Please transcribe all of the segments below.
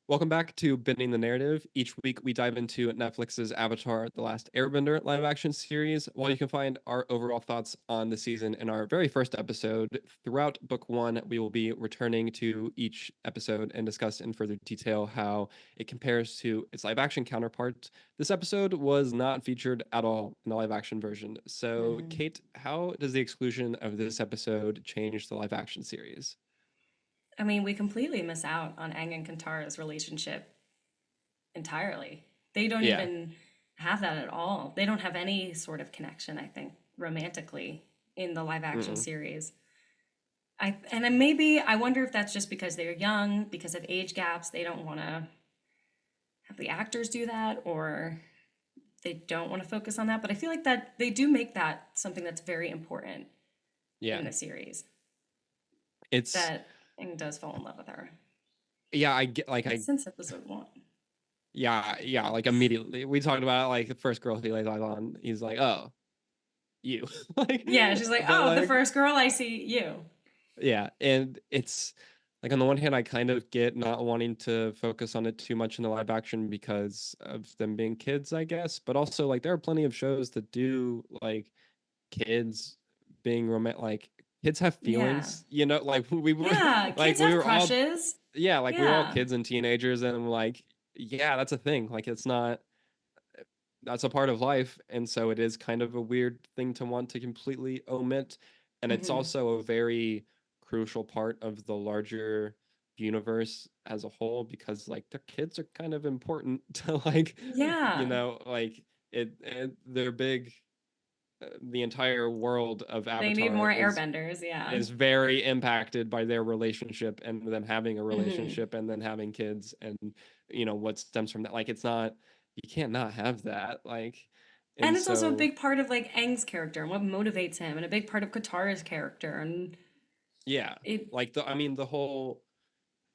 Welcome back to Bending the Narrative. Each week we dive into Netflix's Avatar: The Last Airbender live action series. While you can find our overall thoughts on the season in our very first episode, throughout book one, we will be returning to each episode and discuss in further detail how it compares to its live action counterpart. This episode was not featured at all in the live action version. So, Mhm. Kate, how does the exclusion of this episode change the live action series? I mean, we completely miss out on Aang and Kantara's relationship entirely. They don't Yeah. even have that at all. They don't have any sort of connection, I think, romantically in the live action Mm-mm. series. And then maybe I wonder if that's just because they're young, because of age gaps, they don't want to have the actors do that, or they don't want to focus on that. But I feel like that they do make that something that's very important Yeah. in the series. It's That Aang does fall in love with her yeah, I get like I since episode one. yeah, like immediately. We talked about like the first girl he lays eyes on. He's like, "Oh, you." Like, Yeah, she's like, but "Oh, the like, first girl I see, you." yeah, and it's like on the one hand, I kind of get not wanting to focus on it too much in the live action because of them being kids, I guess. But also, like, there are plenty of shows that do like kids being romantic. Like, kids have Yeah. feelings, you know. Like we were, Yeah, like kids we have were all, crushes. yeah, like we were all Yeah. kids and teenagers, and like, yeah, that's a thing. Like, it's not that's a part of life, and so it is kind of a weird thing to want to completely omit, and it's Hmm. also a very crucial part of the larger universe as a whole because like their kids are kind of important to like Yeah. like they're big. The entire world of They need Avatar more airbenders, yeah. is very impacted by their relationship and them having a Hmm. relationship and then having kids and what stems from that. Like, it's not, you can't not have that, like. And And it's also a so big part of like Aang's character and what motivates him, and a big part of Katara's character. And yeah, it, like the I mean the whole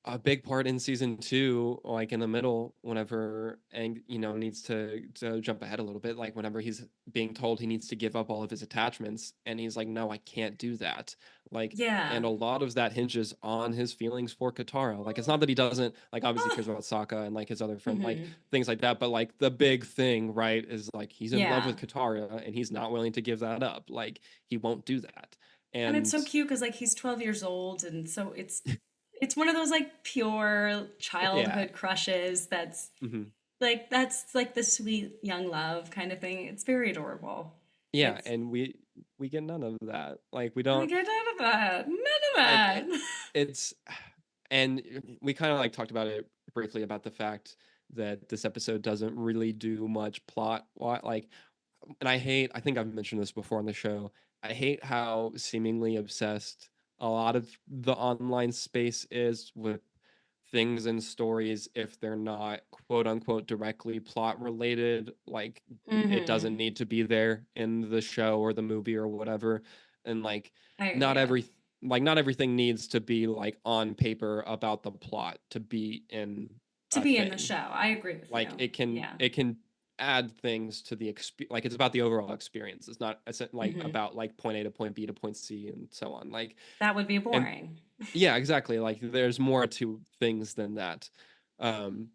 a big part in season two, like in the middle, whenever Aang, needs to jump ahead a little bit, like whenever he's being told he needs to give up all of his attachments, and he's like, "No, I can't do that." Like, yeah. and a lot of that hinges on his feelings for Katara. Like, it's not that he doesn't like obviously Ah. cares about Sokka and like his other friend, like Hmm. things like that, but like the big thing, right, is like he's in love Yeah. with Katara and he's not willing to give that up. Like, he won't do that. And it's And so cute because like he's 12 years old, and so it's one of those like pure yeah. childhood crushes that's Mhm. that's like the sweet young love kind of thing. It's very adorable. Yeah, It's and we get none of that. Like, we I don't get none of that. None of like that. it's and we kind of like talked about it briefly about the fact that this episode doesn't really do much plot like, and I think I've mentioned this before on the show. I hate how seemingly obsessed a lot of the online space is with things and stories if they're not quote unquote directly plot related. Like, it doesn't Hmm. need to be there in the show or the movie or whatever. And like, not Yeah. every not everything needs to be like on paper about the plot to be in To a be in the thing. show, I agree with Like, you. it can Yeah. add things to the like, it's about the overall experience. It's not like Hmm. about like point A to point B to point C and so on. Like, That would be and boring. yeah, exactly. Like, there's more to things than that. Um,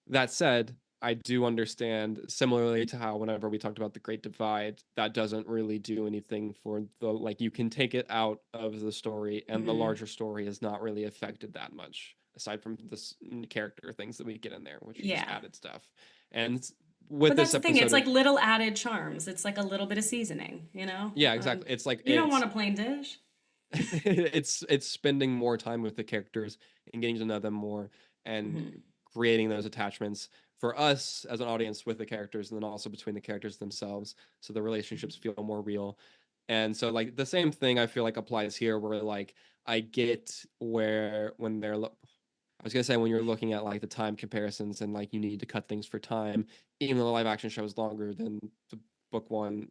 that said, I do understand, similarly to how whenever we talked about the Great Divide, that doesn't really do anything for the, like, you can take it out of the story and the Hmm. larger story is not really affected that much aside from this character things that we get in there, which are just Yeah. added stuff. And with But that's this the thing. It's episode like of, little added charms. It's like a little bit of seasoning, you know? yeah, exactly. It's like You don't want a plain dish. it's spending more time with the characters and getting to know them more and Hmm. creating those attachments for us as an audience with the characters and then also between the characters themselves so the relationships feel more real. And so like the same thing I feel like applies here where like I get where when I was gonna say when you're looking at like the time comparisons and like you need to cut things for time, even though the live action show is longer than the book one,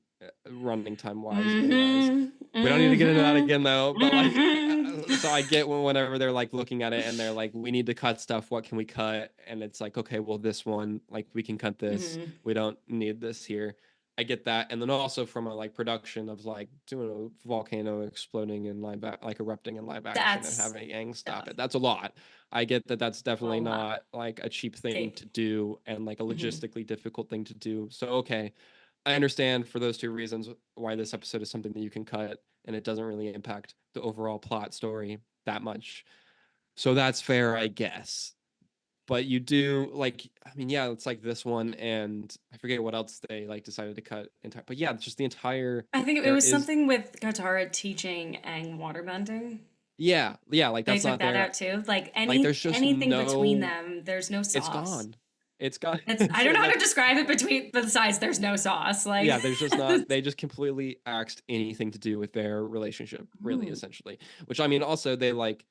running time wise anyways. Hmm. We don't need to get into that Hmm. again though, but like, Hmm. so I get whenever they're like looking at it and they're like, we need to cut stuff. What can we cut? And it's like, okay, well, this one, like, we can cut this. Hmm. We don't need this here. I get that, and then also from a like production of like doing a volcano exploding in like erupting in live action and That's having Aang stop tough. it. That's a lot. I get that that's A definitely lot. not like a cheap thing Okay. to do and like a Hmm. logistically difficult thing to do. So okay, I understand for those two reasons why this episode is something that you can cut and it doesn't really impact the overall plot story that much. So that's fair, I guess. But you do like, I mean, yeah, it's like this one, and I forget what else they like decided to cut entire. But yeah, just the entire I think it there was is, something with Katara teaching Aang waterbending. yeah, yeah, like They that's took not that there. out too. Like Like there's just anything between no, them, there's no it's sauce. gone. It's gone. It's I don't know how to Like describe it between besides there's no sauce. Like yeah, there's just not. They just completely axed anything to do with their relationship, really, Hmm. essentially. Which I mean, also they like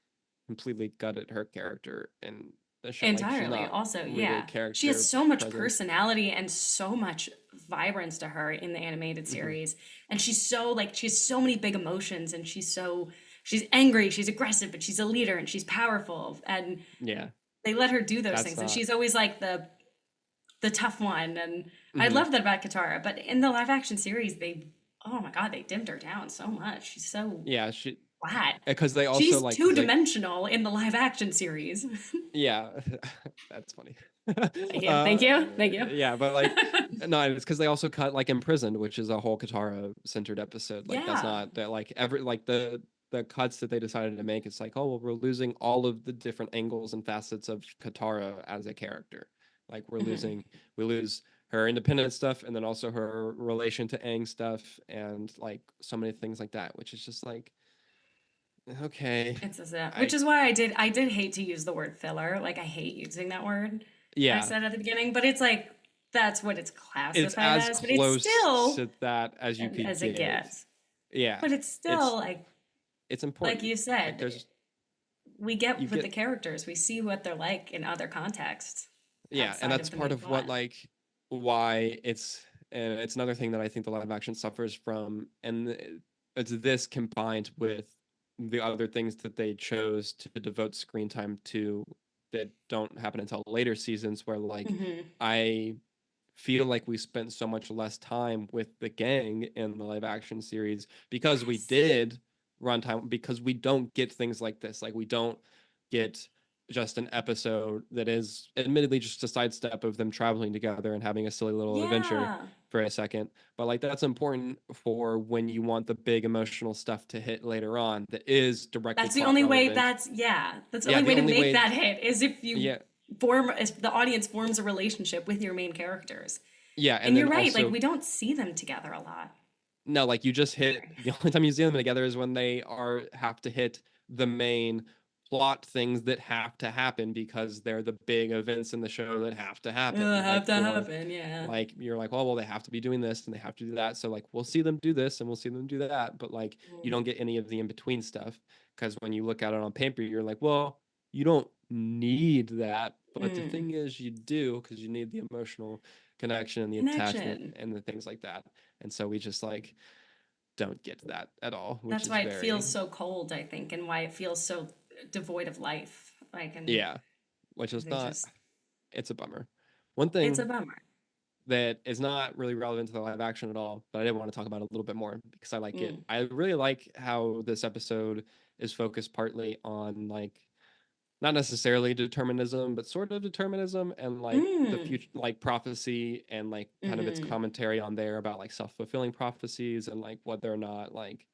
completely gutted her character in the show. Like she's Entirely. not Also, really a yeah. She has character so much present. personality and so much vibrance to her in the animated Hmm. series. And she's so like she has so many big emotions and she's angry, she's aggressive, but she's a leader and she's powerful. And Yeah, they let her do those that's things. And not. she's always like the tough one. And I Mhm. love that about Katara. But in the live action series, they oh my god, they dimmed her down so much. She's so Yeah, she flat. because they also She's like two because they dimensional in the live action series. yeah, that's funny. Thank you. Thank uh, you. Thank you. yeah, but like no, it's because they also cut like Imprisoned, which is a whole Katara centered episode. Like that's Yeah. not that like every like the cuts that they decided to make. It's like oh well, we're losing all of the different angles and facets of Katara as a character. Like Mhm. we lose her independent stuff and then also her relation to Aang stuff and like so many things like that, which is just like okay. It's just that, which I is why I did hate to use the word filler. Like I hate using that word. I yeah, said at the beginning, but it's like that's what it's it's classified as as. But it's close still to that as you could as it get. gets. Yeah, But it's it's still it's like important. you Like said, there's we you get with the get characters. We see what they're like in other contexts yeah, and outside that's of the part main of what plot. like why it's and it's another thing that I think the live action suffers from, and it's this combined with the other things that they chose to devote screen time to that don't happen until later seasons, where like Hmm. I feel like we spent so much less time with the gang in the live action series because we Yes. did runtime because we don't get things like this. Like we don't get just an episode that is admittedly just a sidestep of them traveling together and having a silly little adventure Yeah. for a second. But like that's important for when you want the big emotional stuff to hit later on that is directly That's the plot only way relevant. that's yeah. That's the Yeah, only the way to only make way that hit is if you yeah, if the audience forms a relationship with your main characters. yeah, and And then you're right, like also we don't see them together a lot. no, like you just hit Sorry. the only time you see them together is when they are have to hit the main plot things that have to happen because they're the big events in the show that have to happen. Have Like to for happen, yeah. like you're like, oh well, they have to be doing this and they have to do that. So like we'll see them do this and we'll see them do that, but like you Mm. don't get any of the in between stuff because when you look at it on paper, you're like, well, you don't need that, but the Mm. thing is, you do because you need the emotional connection and the attachment Connection. and the things like that. And so we just like don't get that at all, which That's is why it feels very so cold, I think, and why it feels so devoid of life. Like, and yeah, which because is they not just, it's a bummer. One it's a thing bummer. that is not really relevant to the live action at all, but I did want to talk about it a little bit more because I like it. Mm. I really like how this episode is focused partly on like not necessarily determinism, but sort of determinism and like the Mm. future, like prophecy and like kind of its Mm-hmm. commentary on there about like self-fulfilling prophecies and like whether or not like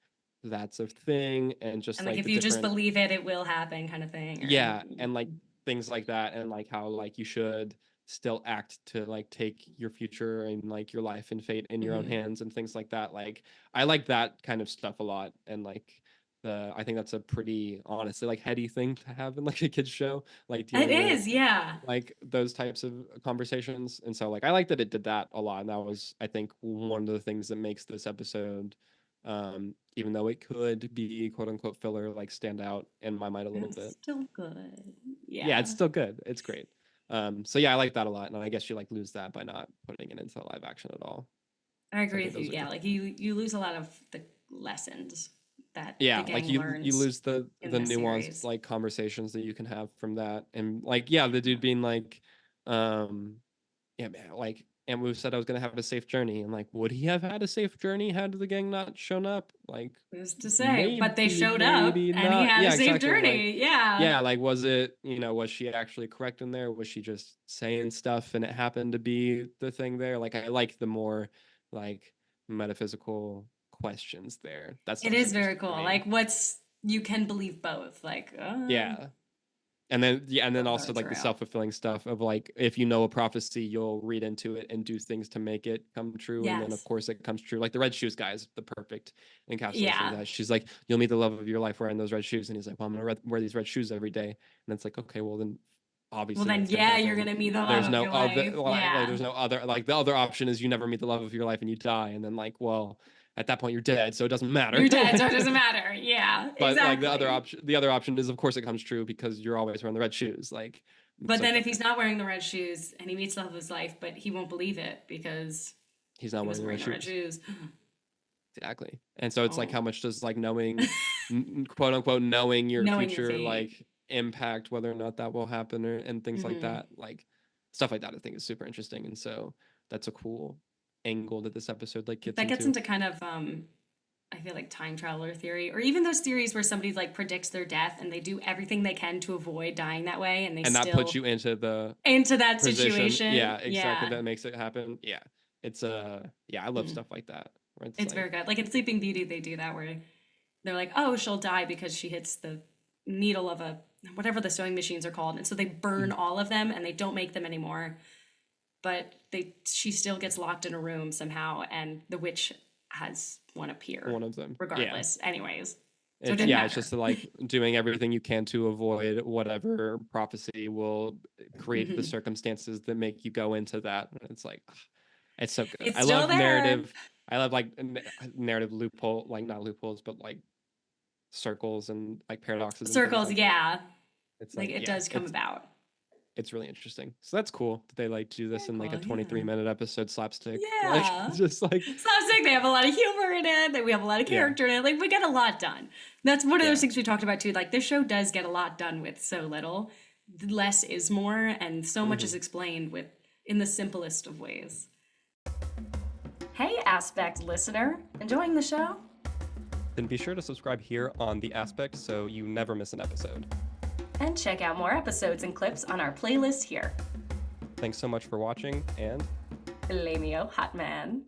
that's a thing and just And like, like if the you just different believe it, it will happen, kind of thing. Or, yeah and like things like that and like how like you should still act to like take your future and like your life and fate in your own mm-hmm. hands and things like that like I like that kind of stuff a lot and like I think that's a pretty honestly like heady thing to have in like a kids show like It dealing with is, yeah. like those types of conversations and so like I like that it did that a lot and that was I think one of the things that makes this episode even though it could be quote unquote filler like stand out in my mind a little It's bit. still good. Yeah, it's Yeah. still good. It's great. So yeah, I like that a lot, and I guess you like lose that by not putting it into live action at all. I So I agree think with you. those are Yeah, like you lose a lot of the lessons that the yeah, like gang you learns lose in the this nuanced series. like conversations that you can have from that, and like yeah, the dude being like, um, yeah, man, like and we said I was gonna have a safe journey. And like, would he have had a safe journey had the gang not shown up? Like, Who's to say? But they maybe, showed up maybe and he not. had a Yeah, safe exactly. Like, journey. Yeah. yeah, like, was it, was she actually correct in there? Was she just saying stuff and it happened to be the thing there? Like, I like the more like metaphysical questions there. That It stuff's is very interesting to cool. me. Like, you can believe both. Like, Yeah. And then and then both also modes like are the out. self-fulfilling stuff of like, if you know a prophecy, you'll read into it and do things to make it come true. And then of Yes. course it comes true. Like the red shoes guy is the perfect encapsulation of Yeah. that. She's like, you'll meet the love of your life wearing those red shoes. And he's like, well, I'm gonna wear these red shoes every day. And it's like, okay, well then Well, obviously then, that's gonna yeah, you're happen. gonna meet the love There's of no your other life. like Yeah. there's no other, like the other option is you never meet the love of your life and you die. And then like, well, at that point you're dead, so it doesn't matter. You're dead, so it doesn't matter. Yeah, But like exactly. the other option is of course it comes true because you're always wearing the red shoes. Like, But it's then if okay. he's not wearing the red shoes and he meets the love of his life, but he won't believe it because He's not he wearing wasn't the red wearing the red shoes. shoes. Exactly. And so it's like, Oh, how much does like knowing, quote unquote, knowing your knowing your future, fate. like impact whether or not that will happen, or and things like Hmm. that, like stuff like that, I think is super interesting. And so that's a cool angle that this episode like gets That gets into. into kind of I feel like time traveler theory, or even those theories where somebody like predicts their death and they do everything they can to avoid dying that way, and they And that puts still you into the into that position. situation. Yeah, exactly. Yeah. That makes it happen. Yeah. It's yeah, I love Mm. stuff like that. Where it's It's very like, good. Like in Sleeping Beauty, they do that where they're like, oh, she'll die because she hits the needle of a whatever the sewing machines are called, and so they burn all of them and they don't make them anymore. But she still gets locked in a room somehow, and the witch has one appear one of them. Yeah. regardless. Anyways, so it It's didn't yeah, it's matter. just like doing everything you can to avoid whatever prophecy will create the Hmm. circumstances that make you go into that. And it's like, ugh, it's so good. It's I still love there. narrative. I love like narrative loophole, like not loopholes, but like circles and like paradoxes and things Circles, like that. yeah. It's Like like, it yeah, does come about. it's really interesting. So that's cool that they like do this Very in like a cool, 23-minute episode slapstick. Like yeah. just like, Slapstick, they have a lot of humor in it. We have a lot of yeah, character in it. Like we get a lot done. That's one of those yeah. things we talked about too. Like this show does get a lot done with so little. Less is more, and so much is Hmm. explained with in the simplest of ways. Hey, Aspect listener, enjoying the show? Then be sure to subscribe here on The Aspect so you never miss an episode. And check out more episodes and clips on our playlist here. Thanks so much for watching, and Lameo Hotman.